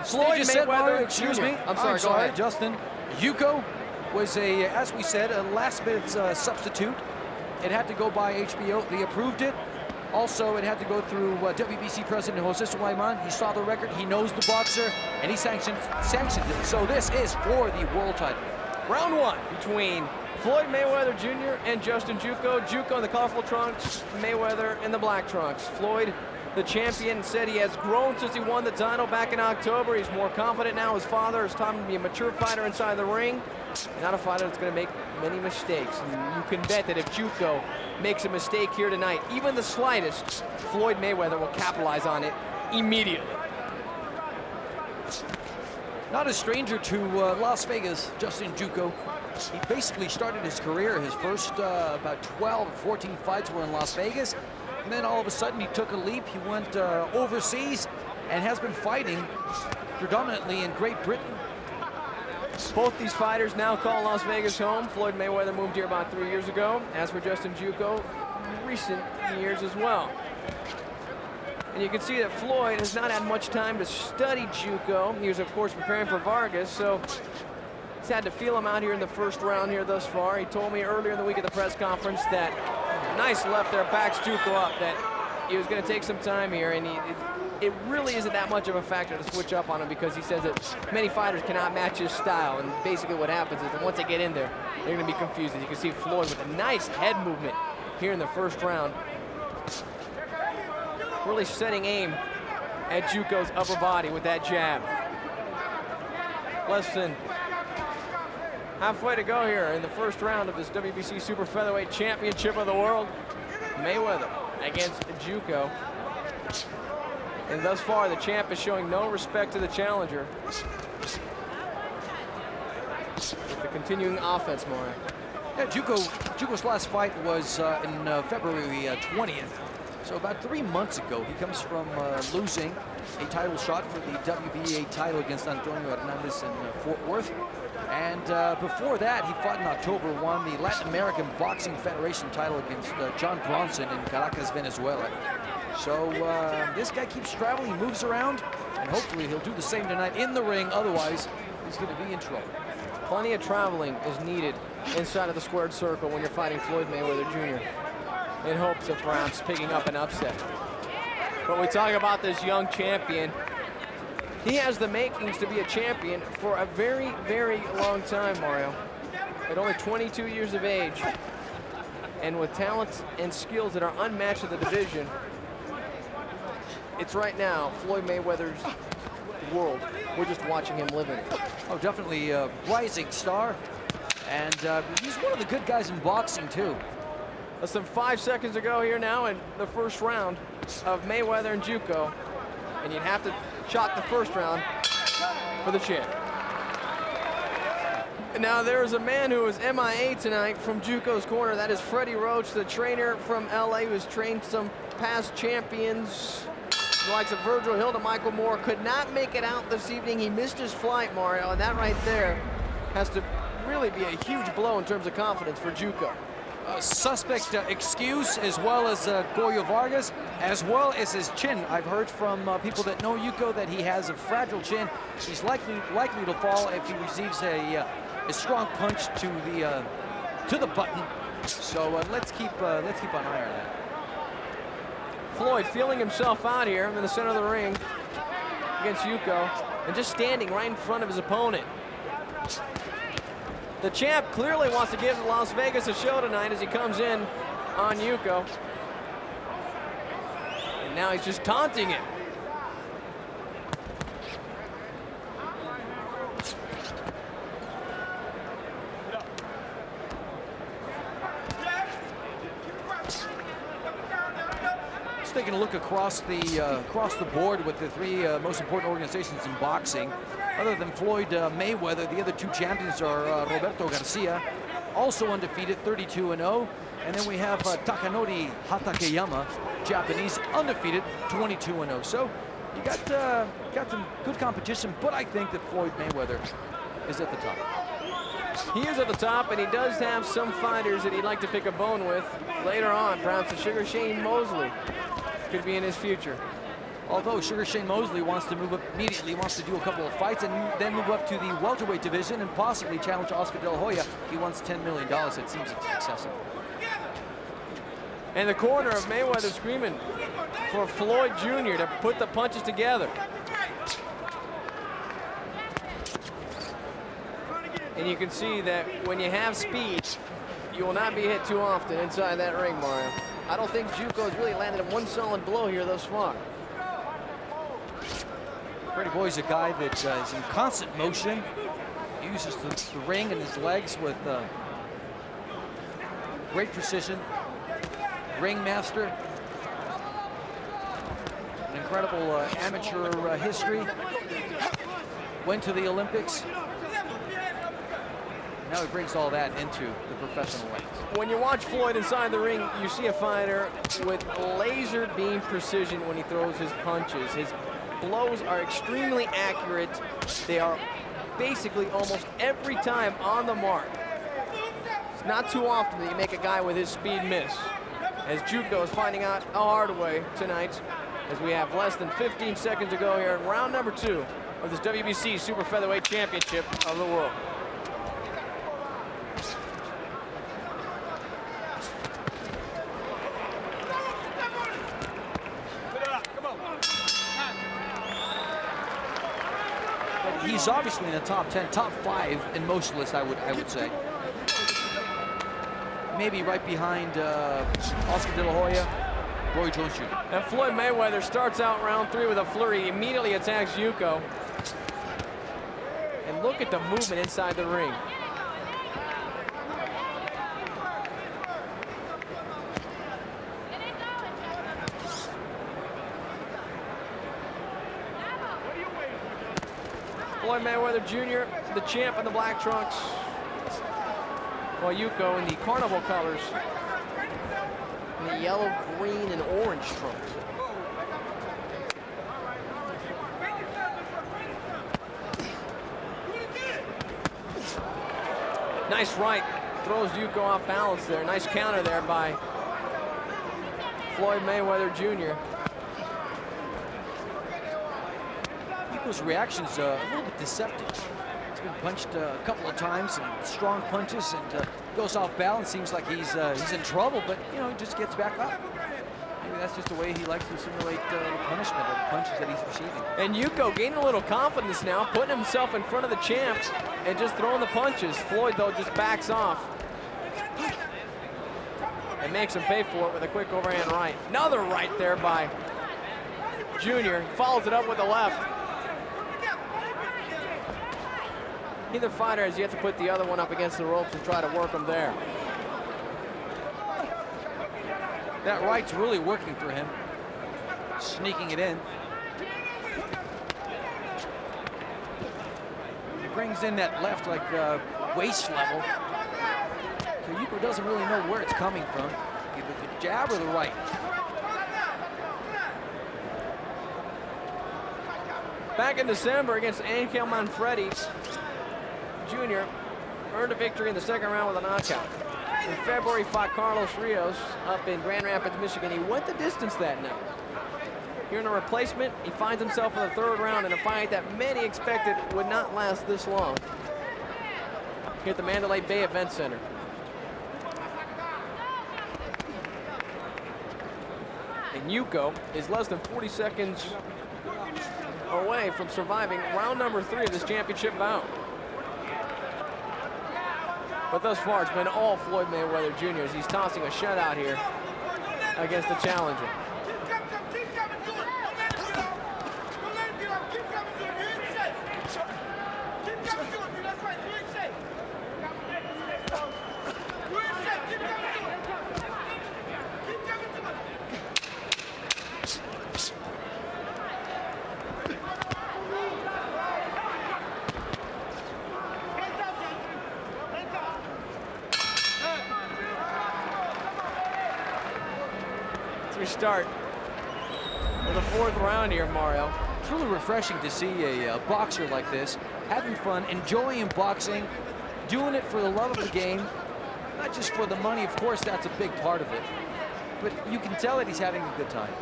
Floyd Mayweather, excuse me. I'm sorry, go ahead. Justin. Jukko was as we said, a last-minute substitute. It had to go by HBO. They approved it. Also, it had to go through WBC President Jose Sulaiman. He saw the record. He knows the boxer, and he sanctioned it. So this is for the world title. Round one between Floyd Mayweather Jr. and Justin Jukko. Jukko in the colorful trunks, Mayweather in the black trunks. Floyd, the champion, said he has grown since he won the title back in October. He's more confident now. His father has taught him to be a mature fighter inside the ring, and not a fighter that's going to make many mistakes. And you can bet that if Jukko makes a mistake here tonight, even the slightest, Floyd Mayweather will capitalize on it immediately. Not a stranger to Las Vegas, Justin Jukko. He basically started his career, his first about 12 or 14 fights were in Las Vegas. And then all of a sudden he took a leap. He went overseas and has been fighting predominantly in Great Britain. Both these fighters now call Las Vegas home. Floyd Mayweather moved here about 3 years ago. As for Justin Jukko, recent years as well. And you can see that Floyd has not had much time to study Jukko. He was, of course, preparing for Vargas, so he's had to feel him out here in the first round here thus far. He told me earlier in the week at the press conference that nice left there, backs Jukko up, that he was going to take some time here, and it really isn't that much of a factor to switch up on him, because he says that many fighters cannot match his style, and basically what happens is that once they get in there, they're going to be confused. As you can see Floyd with a nice head movement here in the first round, really setting aim at Jukko's upper body with that jab. Less than halfway to go here in the first round of this WBC Super Featherweight Championship of the World. Mayweather against Jukko. And thus far, the champ is showing no respect to the challenger. With the continuing offense, Mario. Yeah, Jukko's last fight was in February 20th. So about 3 months ago, he comes from losing a title shot for the WBA title against Antonio Hernandez in Fort Worth. And before that, he fought in October, won the Latin American Boxing Federation title against John Bronson in Caracas, Venezuela. So this guy keeps traveling, he moves around, and hopefully he'll do the same tonight in the ring. Otherwise, he's going to be in trouble. Plenty of traveling is needed inside of the squared circle when you're fighting Floyd Mayweather Jr. in hopes of perhaps picking up an upset. But we talk about this young champion. He has the makings to be a champion for a very, very long time, Mario. At only 22 years of age, and with talents and skills that are unmatched in the division, it's right now Floyd Mayweather's world. We're just watching him live in it. Oh, definitely a rising star. And he's one of the good guys in boxing, too. Less than 5 seconds to go here now in the first round of Mayweather and Jukko. And you'd have to chalk the first round for the champ. Now there's a man who is MIA tonight from Jukko's corner. That is Freddie Roach, the trainer from LA, who has trained some past champions, the likes of Virgil Hill to Michael Moore. Could not make it out this evening. He missed his flight, Mario, and that right there has to really be a huge blow in terms of confidence for Jukko. Suspect excuse, as well as Goyo Vargas, as well as his chin. I've heard from people that know Jukko that he has a fragile chin. He's likely to fall if he receives a strong punch to the button. So let's keep an eye on that. Floyd feeling himself out here in the center of the ring against Jukko, and just standing right in front of his opponent. The champ clearly wants to give Las Vegas a show tonight as he comes in on Jukko. And now he's just taunting him. Just taking a look across the board with the three most important organizations in boxing. Other than Floyd Mayweather, the other two champions are Roberto Garcia, also undefeated, 32-0. And then we have Takanori Hatakeyama, Japanese, undefeated, 22-0. So you got some good competition, but I think that Floyd Mayweather is at the top. He is at the top, and he does have some fighters that he'd like to pick a bone with later on. Perhaps the Sugar Shane Mosley could be in his future. Although Sugar Shane Mosley wants to move up immediately, wants to do a couple of fights and then move up to the welterweight division and possibly challenge Oscar De La Hoya. He wants $10 million. It seems excessive. And the corner of Mayweather screaming for Floyd Jr. to put the punches together. And you can see that when you have speed, you will not be hit too often inside that ring, Mario. I don't think Jukko has really landed one solid blow here thus far. Pretty Boy's a guy that is in constant motion. He uses the ring and his legs with great precision. Ringmaster. An incredible amateur history. Went to the Olympics. Now he brings all that into the professional ranks. When you watch Floyd inside the ring, you see a fighter with laser beam precision when he throws his punches. His blows are extremely accurate. They are basically almost every time on the mark. It's not too often that you make a guy with his speed miss. As Jukko is finding out a hard way tonight, as we have less than 15 seconds to go here in round number 2 of this WBC Super Featherweight Championship of the world. He's obviously in the top 10, top 5 in most lists, I would say. Maybe right behind Oscar De La Hoya, Roy Jones Jr. And Floyd Mayweather starts out round 3 with a flurry. He immediately attacks Jukko. And look at the movement inside the ring. Floyd Mayweather Jr., the champ in the black trunks, while Jukko in the carnival colors, in the yellow, green, and orange trunks. Nice right, throws Jukko off balance there. Nice counter there by Floyd Mayweather Jr. Jukko's reaction's a little bit deceptive. He's been punched a couple of times, and strong punches, and goes off balance. Seems like he's in trouble, but you know, he just gets back up. Maybe that's just the way he likes to simulate the punishment of the punches that he's receiving. And Jukko gaining a little confidence now, putting himself in front of the champ and just throwing the punches. Floyd, though, just backs off and makes him pay for it with a quick overhand right. Another right there by Junior. Follows it up with the left. Neither fighter has yet to put the other one up against the ropes and try to work him there. That right's really working for him. Sneaking it in. He brings in that left like waist level. So Jukko doesn't really know where it's coming from. Either the jab or the right. Back in December against Angel Manfredi, Jr. earned a victory in the second round with a knockout. In February, fought Carlos Rios up in Grand Rapids, Michigan. He went the distance that night. Here in a replacement, he finds himself in the third round in a fight that many expected would not last this long. Here at the Mandalay Bay Event Center. And Jukko is less than 40 seconds away from surviving round number 3 of this championship bout. But thus far, it's been all Floyd Mayweather Jr. as he's tossing a shutout here against the challenger. We start with the 4th round here, Mario. It's really refreshing to see a boxer like this having fun, enjoying boxing, doing it for the love of the game, not just for the money. Of course, that's a big part of it, but you can tell that he's having a good time.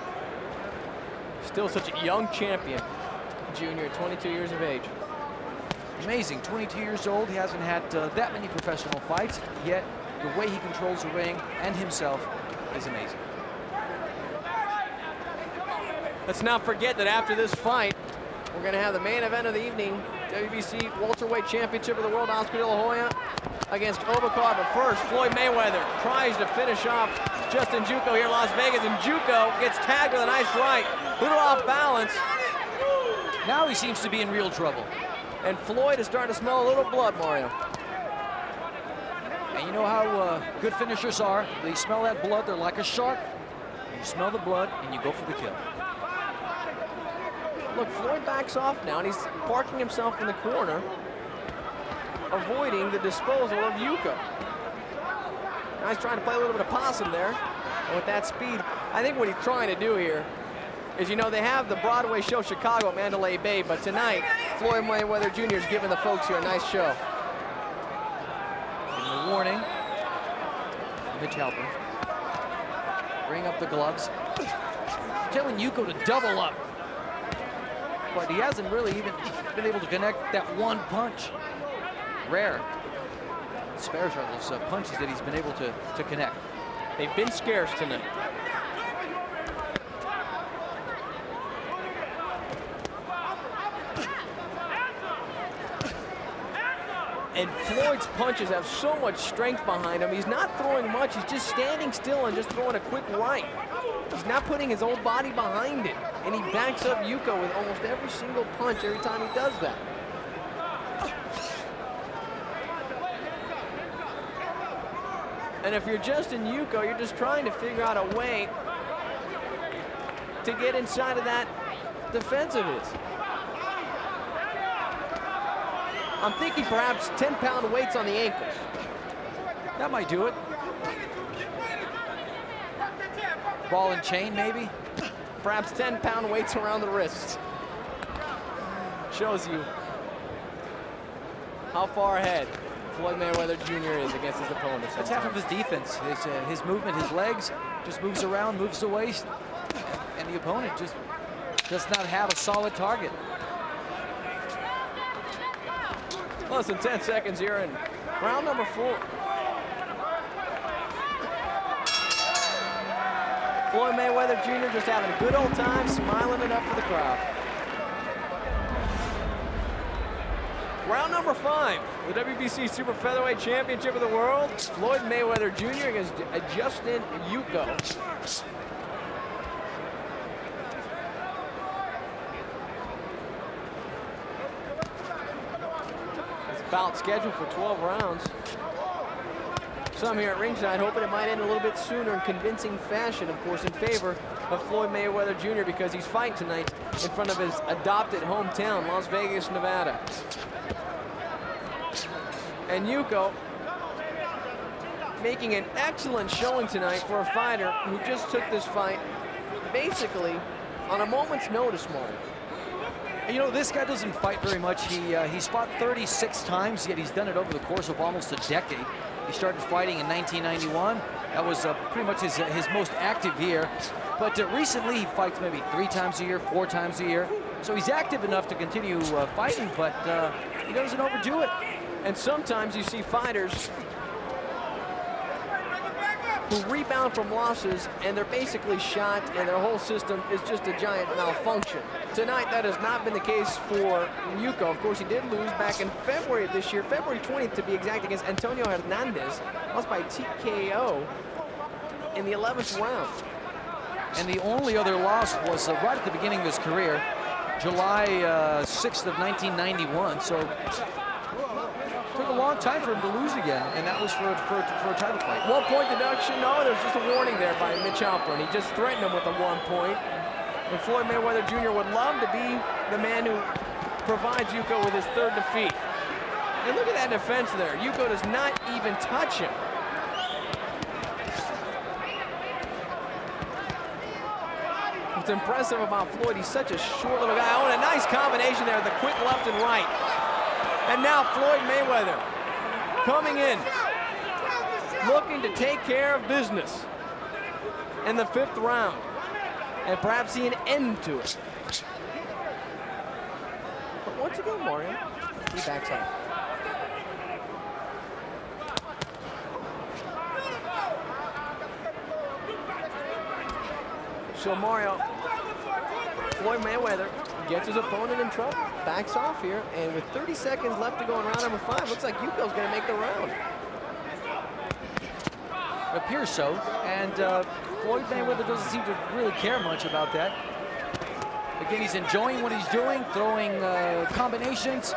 Still Still such a young champion, Junior, 22 years of age. Amazing, 22 years old. He hasn't had that many professional fights, yet the way he controls the ring and himself is amazing. Let's not forget that after this fight, we're going to have the main event of the evening, WBC welterweight championship of the world, Oscar De La Hoya against Obakar. But first, Floyd Mayweather tries to finish off Justin Jukko here in Las Vegas, and Jukko gets tagged with a nice right. Little off balance. Now he seems to be in real trouble. And Floyd is starting to smell a little blood, Mario. And you know how good finishers are. They smell that blood, they're like a shark. You smell the blood and you go for the kill. Look, Floyd backs off now, and he's parking himself in the corner, avoiding the disposal of Jukko. Now he's trying to play a little bit of possum there. And with that speed, I think what he's trying to do here is, you know, they have the Broadway show Chicago at Mandalay Bay, but tonight, Floyd Mayweather Jr. is giving the folks here a nice show. Giving a warning. Mitch Halpern. Bring up the gloves. Telling Jukko to double up. But he hasn't really even been able to connect that one punch. Rare. Spares are those punches that he's been able to connect. They've been scarce tonight. And Floyd's punches have so much strength behind him. He's not throwing much. He's just standing still and just throwing a quick right. He's not putting his whole body behind it. And he backs up Jukko with almost every single punch every time he does that. And if you're Justin Jukko, you're just trying to figure out a way to get inside of that defense of his. I'm thinking perhaps 10-pound weights on the ankles. That might do it. Ball and chain, maybe? Perhaps 10-pound weights around the wrists. Shows you how far ahead Floyd Mayweather Jr. is against his opponents. That's half of his defense. His movement, his legs, just moves around, moves the waist, and the opponent just does not have a solid target. Less than 10 seconds here in round number 4. Floyd Mayweather Jr. just having a good old time, smiling it up for the crowd. Round number 5, the WBC Super Featherweight Championship of the World. Floyd Mayweather Jr. against Justin Jukko. Bout scheduled for 12 rounds. Some here at ringside hoping it might end a little bit sooner in convincing fashion, of course, in favor of Floyd Mayweather Jr. because he's fighting tonight in front of his adopted hometown, Las Vegas, Nevada. And Jukko making an excellent showing tonight for a fighter who just took this fight basically on a moment's notice, Mark. You know, this guy doesn't fight very much. He's fought 36 times, yet he's done it over the course of almost a decade. He started fighting in 1991. That was pretty much his most active year. But recently, he fights maybe 3 times a year, 4 times a year. So he's active enough to continue fighting, but he doesn't overdo it. And sometimes you see fighters who rebound from losses and they're basically shot and their whole system is just a giant malfunction. Tonight, that has not been the case for Jukko. Of course, he did lose back in February of this year, February 20th to be exact, against Antonio Hernandez, lost by TKO in the 11th round. And the only other loss was right at the beginning of his career, July 6th of 1991. So took a long time for him to lose again, and that was for a title fight. 1 point deduction. No, there's just a warning there by Mitch Halpern. He just threatened him with a 1 point. And Floyd Mayweather Jr. would love to be the man who provides Jukko with his 3rd defeat. And look at that defense there. Jukko does not even touch him. What's impressive about Floyd, he's such a short little guy. Oh, and a nice combination there, the quick left and right. And now Floyd Mayweather coming in, looking to take care of business in the 5th round. and perhaps see an end to it. But once again, Mario, he backs off. So Mario, Floyd Mayweather gets his opponent in trouble, backs off here, and with 30 seconds left to go in round number 5, looks like Jukko's gonna make the round. It appears so, and Floyd Mayweather doesn't seem to really care much about that. Again, he's enjoying what he's doing, throwing combinations,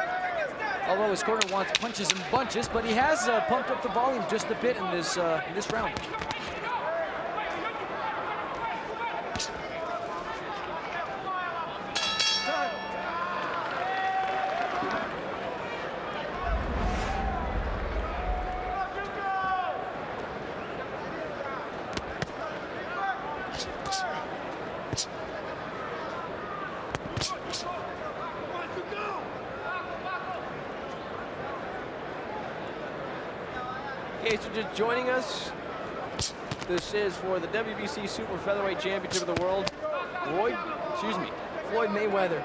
although his corner wants punches and bunches, but he has pumped up the volume just a bit in this round. In case you're just joining us, this is for the WBC Super Featherweight Championship of the World. Floyd Mayweather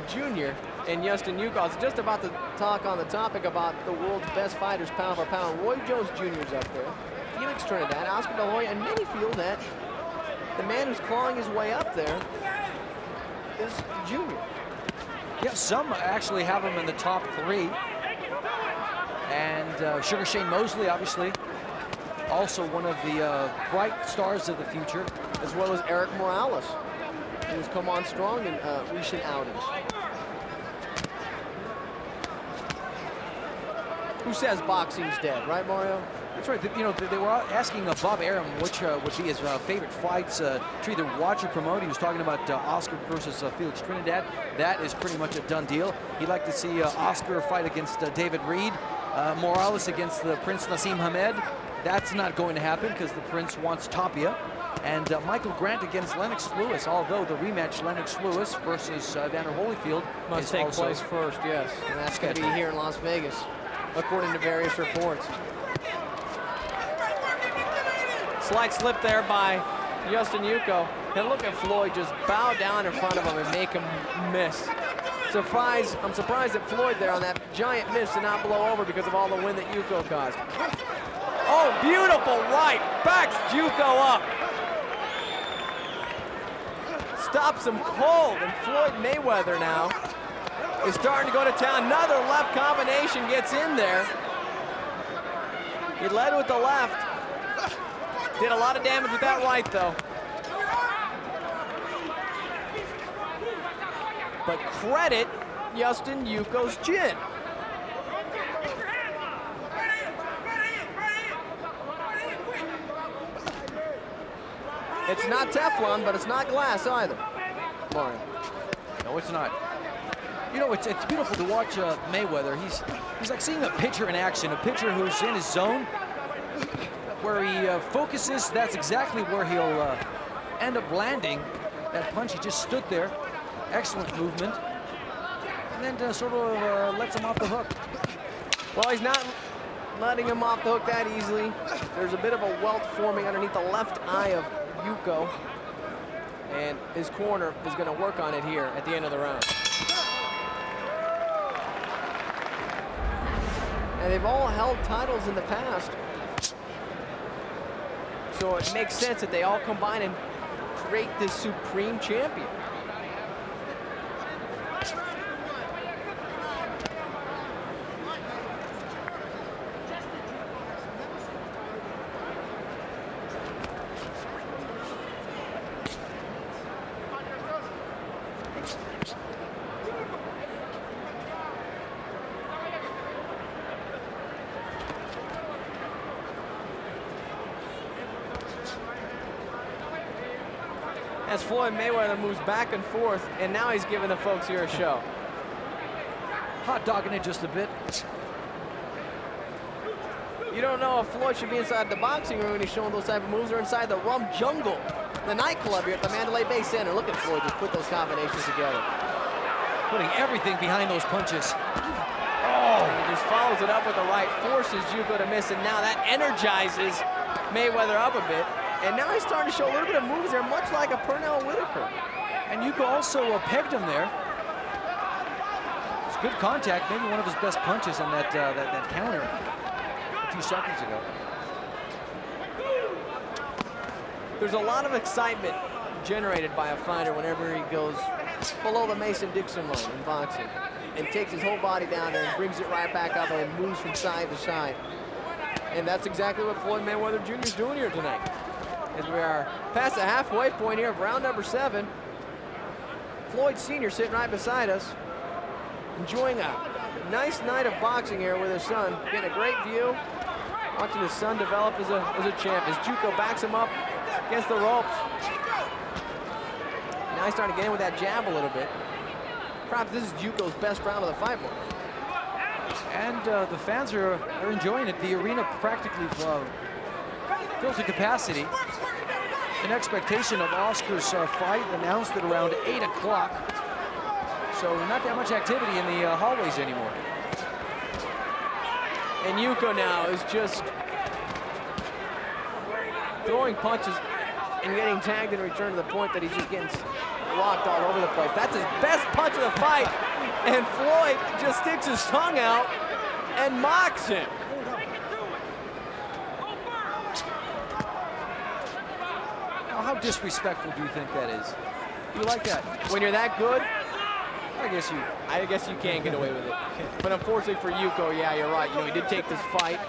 Jr. and Justin Jukko. I was just about to talk on the topic about the world's best fighters pound for pound. Roy Jones Jr. is up there, Felix Trinidad, Oscar De La Hoya, and many feel that the man who's clawing his way up there is Jr. Yeah, some actually have him in the top 3. And Sugar Shane Mosley, obviously, also one of the bright stars of the future. As well as Eric Morales, who's come on strong in recent outings. Who says boxing's dead, right, Mario? That's right. You know, they were asking Bob Arum which would be his favorite fights to either watch or promote. He was talking about Oscar versus Felix Trinidad. That is pretty much a done deal. He'd like to see Oscar fight against David Reed. Morales against the Prince Nassim Hamed. That's not going to happen because the Prince wants Tapia. And Michael Grant against Lennox Lewis, although the rematch Lennox Lewis versus Evander Holyfield must take place first, yes. And that's going to be here in Las Vegas, according to various reports. Slight slip there by Justin Jukko. And look at Floyd just bow down in front of him and make him miss. I'm surprised that Floyd there on that giant miss did not blow over because of all the wind that Jukko caused. Oh, beautiful right, backs Jukko up. Stops him cold, and Floyd Mayweather now is starting to go to town. Another left combination gets in there. He led with the left. Did a lot of damage with that right, though. But credit Justin Jukko's chin. It's not Teflon, but it's not glass either, Mario. No, it's not. You know, it's beautiful to watch Mayweather. He's like seeing a pitcher in action, a pitcher who's in his zone, where he focuses. That's exactly where he'll end up landing. That punch, he just stood there. Excellent movement. And then sort of lets him off the hook. Well, he's not letting him off the hook that easily. There's a bit of a welt forming underneath the left eye of Jukko, and his corner is going to work on it here at the end of the round. And they've all held titles in the past, so it makes sense that they all combine and create this supreme champion. As Floyd Mayweather moves back and forth, and now he's giving the folks here a show. Hot dogging it just a bit. You don't know if Floyd should be inside the boxing ring when he's showing those type of moves, or inside the Rum Jungle, the nightclub here at the Mandalay Bay Center. Look at Floyd just put those combinations together. Putting everything behind those punches. Oh! He just follows it up with the right, forces Jukko to miss, and now that energizes Mayweather up a bit. And now he's starting to show a little bit of moves there, much like a Pernell Whitaker. And Jukko also pegged him there. It's good contact, maybe one of his best punches on that counter a few seconds ago. There's a lot of excitement generated by a fighter whenever he goes below the Mason-Dixon line in boxing and takes his whole body down there and brings it right back up and moves from side to side. And that's exactly what Floyd Mayweather Jr. is doing here tonight. As we are past the halfway point here of round number 7. Floyd Sr. sitting right beside us, enjoying a nice night of boxing here with his son. Getting a great view, watching his son develop as a champ. As Jukko backs him up against the ropes. Now he's starting to get in with that jab a little bit. Perhaps this is Jukko's best round of the fight. And the fans are enjoying it. The arena practically fills to capacity. In expectation of Oscar's fight, announced at around 8 o'clock. So not that much activity in the hallways anymore. And Jukko now is just throwing punches and getting tagged in return to the point that he's just getting locked all over the place. That's his best punch of the fight. And Floyd just sticks his tongue out and mocks him. How disrespectful do you think that is? You like that? When you're that good, I guess you can't get away with it. But unfortunately for Jukko, yeah, you're right. You know, he did take this fight.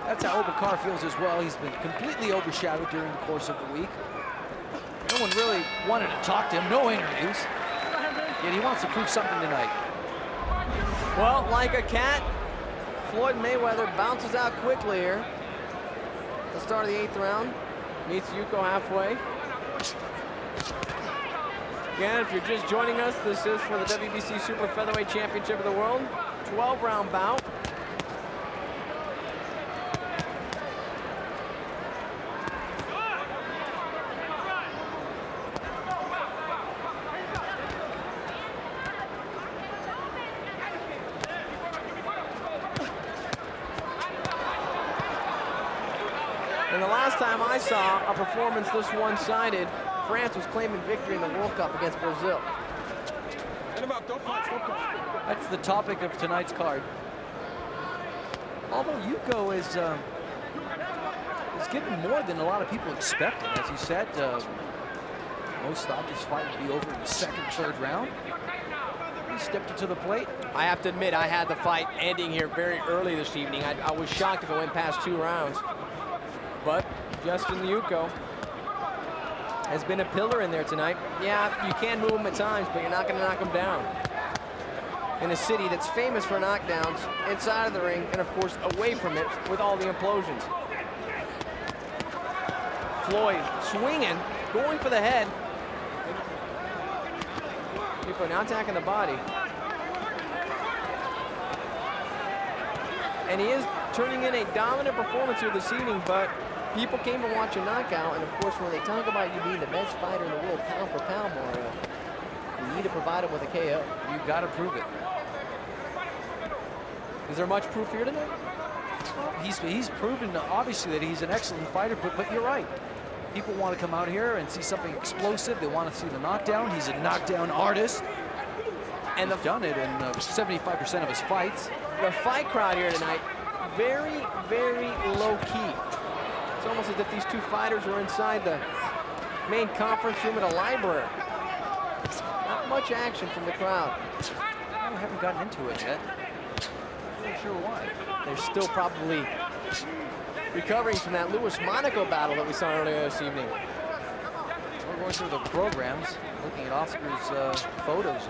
That's how Obakar feels as well. He's been completely overshadowed during the course of the week. No one really wanted to talk to him, no interviews. Yet he wants to prove something tonight. Well, like a cat, Floyd Mayweather bounces out quickly here. At the start of the 8th round, meets Jukko halfway. Again, if you're just joining us, this is for the WBC Super Featherweight Championship of the World. 12-round bout. And the last time I saw a performance this one-sided, France was claiming victory in the World Cup against Brazil. That's the topic of tonight's card. Although Jukko is given more than a lot of people expected. As he said, most thought this fight would be over in the 2nd, 3rd round. He stepped into the plate. I have to admit, I had the fight ending here very early this evening. I was shocked if it went past 2 rounds. But Justin Jukko has been a pillar in there tonight. Yeah, you can move him at times, but you're not going to knock him down. In a city that's famous for knockdowns, inside of the ring, and of course away from it with all the implosions. Floyd swinging, going for the head. Jukko now attacking the body. And he is turning in a dominant performance here this evening, but people came to watch a knockout, and of course, when they talk about you being the best fighter in the world, pound for pound, Mario, you need to provide him with a KO. You got to prove it. Is there much proof here tonight? He's proven, obviously, that he's an excellent fighter, but you're right. People want to come out here and see something explosive. They want to see the knockdown. He's a knockdown artist. And he's done it in 75% of his fights. The fight crowd here tonight, very, very low-key. It's almost as if these two fighters were inside the main conference room at a library. Not much action from the crowd. I haven't gotten into it yet. I'm not sure why. They're still probably recovering from that Lewis Monaco battle that we saw earlier this evening. We're going through the programs, looking at Oscar's photos.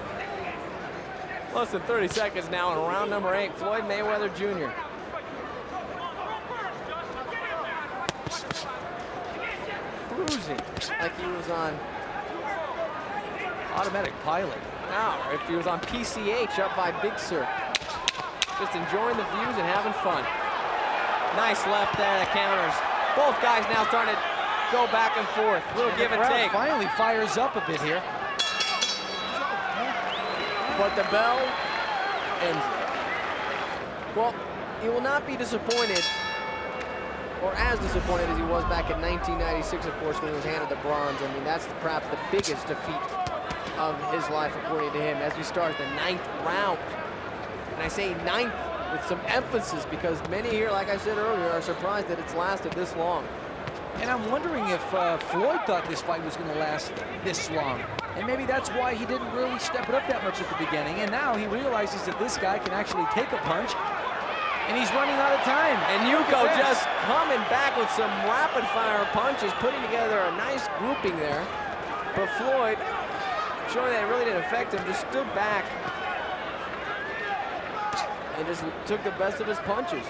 Less than 30 seconds now in round number 8. Floyd Mayweather Jr. Cruising like he was on automatic pilot. Now, if he was on PCH up by Big Sur. Just enjoying the views and having fun. Nice left there that counters. Both guys now starting to go back and forth. Little give and take. Finally fires up a bit here. But the bell ends it. Well, he will not be disappointed, or as disappointed as he was back in 1996, of course, when he was handed the bronze. I mean, that's perhaps the biggest defeat of his life, according to him, as we start the 9th round. And I say 9th with some emphasis because many here, like I said earlier, are surprised that it's lasted this long. And I'm wondering if Floyd thought this fight was going to last this long. And maybe that's why he didn't really step it up that much at the beginning. And now he realizes that this guy can actually take a punch, and he's running out of time. And Jukko just coming back with some rapid-fire punches, putting together a nice grouping there. But Floyd, showing that it really didn't affect him, just stood back and just took the best of his punches.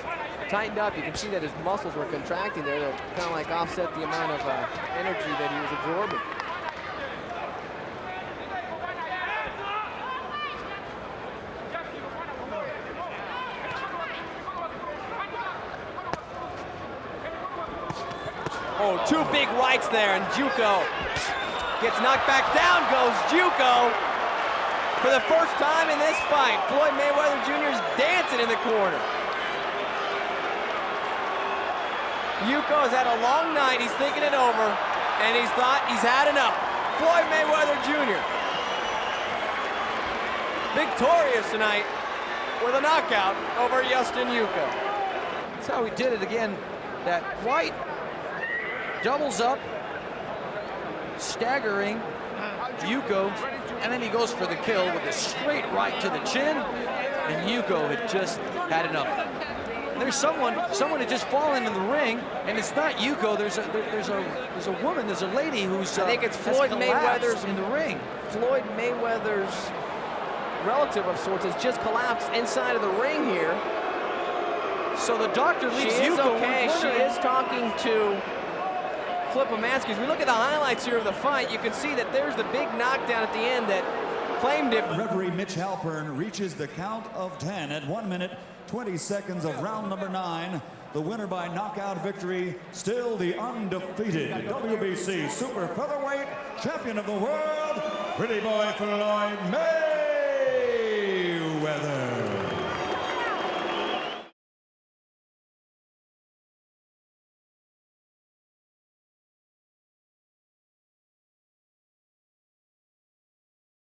Tightened up. You can see that his muscles were contracting there to kind of like offset the amount of energy that he was absorbing. Oh, 2 big rights there, and Jukko gets knocked back down, goes Jukko. For the first time in this fight, Floyd Mayweather Jr. is dancing in the corner. Jukko has had a long night, he's thinking it over, and he's thought he's had enough. Floyd Mayweather Jr. victorious tonight with a knockout over Justin Jukko. That's how he did it again. That right doubles up, staggering Jukko, and then he goes for the kill with a straight right to the chin, and Jukko had just had enough. There's someone had just fallen in the ring, and it's not Jukko. There's a woman, there's a lady who's I think it's Floyd Mayweather's in the ring. Floyd Mayweather's relative of sorts has just collapsed inside of the ring here. So the doctor leaves She is Jukko. okay. She is talking to Flipomansky. As we look at the highlights here of the fight, you can see that there's the big knockdown at the end that claimed it. Referee Mitch Halpern reaches the count of 10 at 1 minute, 20 seconds of round number 9. The winner by knockout victory, still the undefeated WBC Super Featherweight Champion of the World, Pretty Boy Floyd Mayweather.